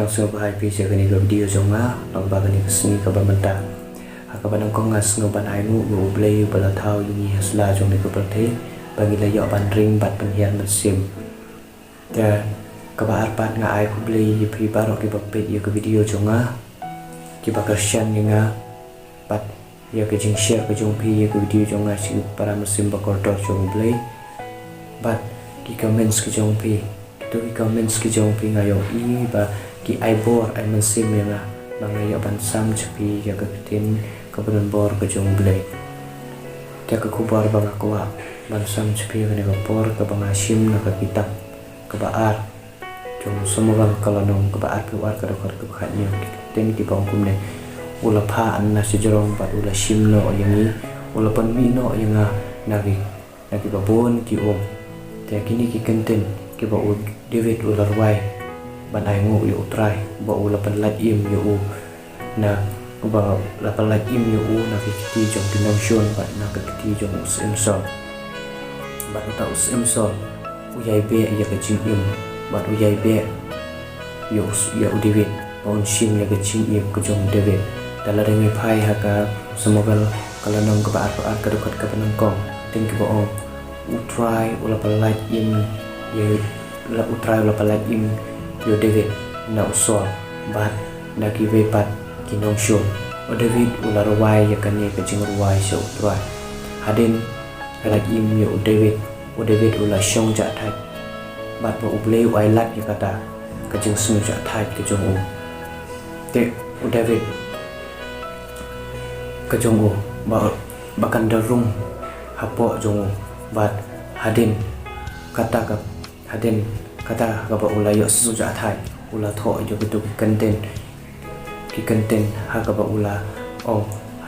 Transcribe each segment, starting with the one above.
langsung bahai pijak ni ke video jonga long ba ni kesni ke bamenta akaban kong ngas ngoban aimu go blay bala thau yungi hasla jong ni ke perthe bagi la yo ban ring bat penhian mesim ya kabar pat nga ai ku blay yi pri barok ki bapet ya ke video jonga ki bakarsian nga pat ya ke jing share ke jong pi ya ke video jonga si para mesim bakor dot jong blay bat ki comments ke jong pi tu ki comments ki jong pi ngayo I ba ki ai bor ai mesim ya bangayo ban sam chpi ya ke tin kebenan bor ke jong blay dia ke kubar bang aku ban sam chpi ke ne bor ke bang asim na ke kitab ke baar jong semoga kalau nong ke baar keluar ke dokter ke khatnya tin ki bang kum ne ula pha an na si jorong pat ula sim no yang ula pan mi no yang nagi babon ki dia kini ki kenten ki ba David ula ruai ban ai ngu yu trai ba ula pan lat im yu na ba la pan lat im yu na ki ti jong pinong shon ba na ki ti jong sim so ba ta sim so uyai be ya ka jing im ba uyai be yu David on sim ya ka jing im ka jong David dala dengi phai ha ka semoga kalau nong ke baat ke dekat ke penangkong tin ki ba utrai ula pan lat im ya la utrai ula pan lat im yu David na usol bat na ki ve pat kinong shon o David ula rawai ya kanye ke jing rawai so utrai hadin lat im yu David ula shong ja thai bat ba uble wai lat ya kata ke jing snu ja thai ke jong te o David ke jong ba kan darung hapo jong bat hadin kata ka ba ula yo su ja thai ula tho yo ke tu content ha ka ba ula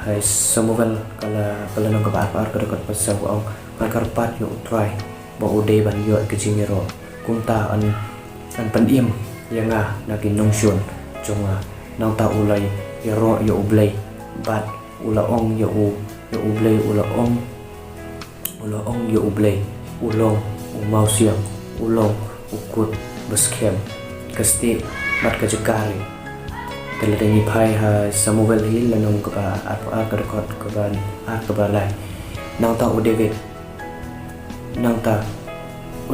hai semoga kalau nong ka ba ke dekat pasal karpat yo try ba ude ban yo ke jingero kunta an pan im yang na kin nong shon jonga nang ta ulai ya ro yo ublay bat ula ong yo ublay ula ong yo ublay ulong mau siang ulong ukut baskem kasti bat ka jekari teledengi pai ha samuel hil lanong ka ba apa ka rekod ka ban ka balai nang ta o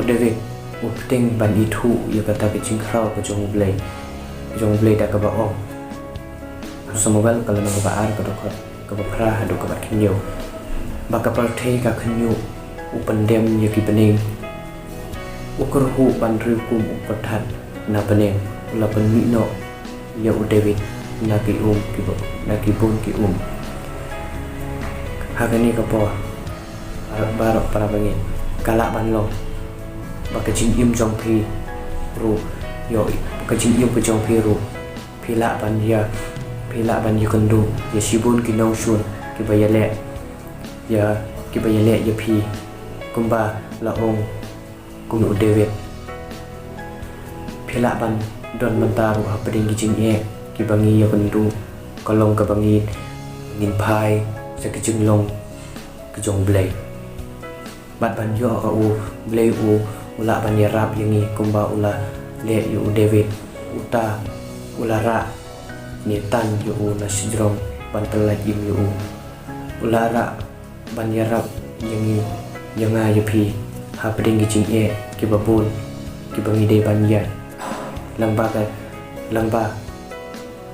David upting ban itu ya kata ke cingkrau ke jong blay da ka ba samuel kalau nang ba ka rekod ka ba pra hadu ka ba kinyo baka parthe ka kinyo upandem ya ki pening ukurhu ban rikum upathat na pening ula penmino ya u David na ki na ki bon ki hagani ka po barok para bangin kalak ban lo baka jing im jong pi ru yo ka jing im jong pi ru pila ban ya kendu ya sibun ki nong shun ki bayale ya pi kumba la ong kum u David pila ban don mentaru ha peding kijing ki bangi ya kendu kolong ka bangi ngin pai sa kijing long ke jong blay bat ban yo ka blay ula ban ya rap yangi kumba ula le yu David uta ula ra ni tan yu na sidrong ban pelat yu ula ra ban ya rap yangi yanga yu pi ha peding kijing ki babun ki bangi de ban ya lamba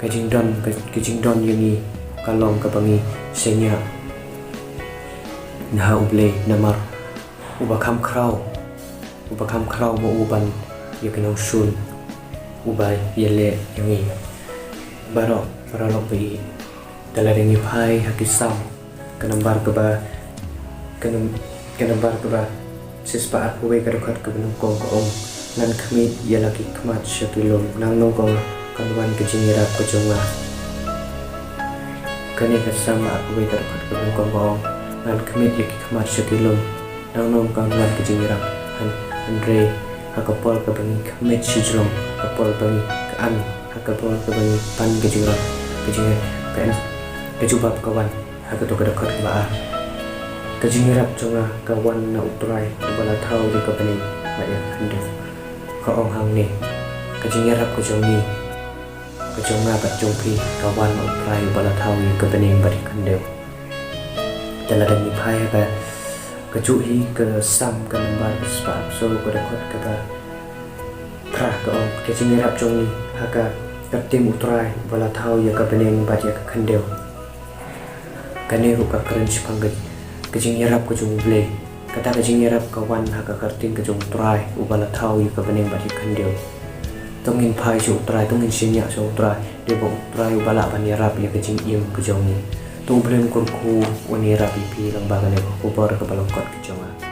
kajing don yangi kalong kabangi senya na uble namar ubakam krau mo uban yakinong shun ubay yele yangi barok pi dalaringi pai hakisam kanambar ka ba sispa aku we kadukat ka benungkong ka nan kami ya lagi kemat syakilum nang nongkong kanwan kejingira ko jonga kani kasama aku we kadukat ka benungkong nan kami ya kemat syakilum nang nongkong kanwan kejingira Andre hakapol ka bangi kemet syajrom kapol bangi kaan hakapol ka bangi pan kejingira kan kejubab kawan hakato kadukat ba kejingira jonga kawan na utrai bala thau di ka paning maya kandef ka hang ni kajingarap ko jong ni kejong ngabat jong pi kawan utrai bala thau yu ke bening bari kandeu jala dan ipai ka keju hi ke sam ke lembar sebab so ke dekot kata prah ke ong kecing nyerap jong ni haka ketim utrai bala thau yu ke bening bari ke kandeu kane ru ka keren sipang kecing nyerap ke jong ble kata kecing nyerap kawan haka kerting ke jong utrai ubala thau yu ke bening bari kandeu tongin pai su utrai tongin sinya su utrai de bo utrai ubala ban nyerap ya kecing im ke jong ni tu blem kurku wani rapi pi lang bagane ko bar ke balokot ke jong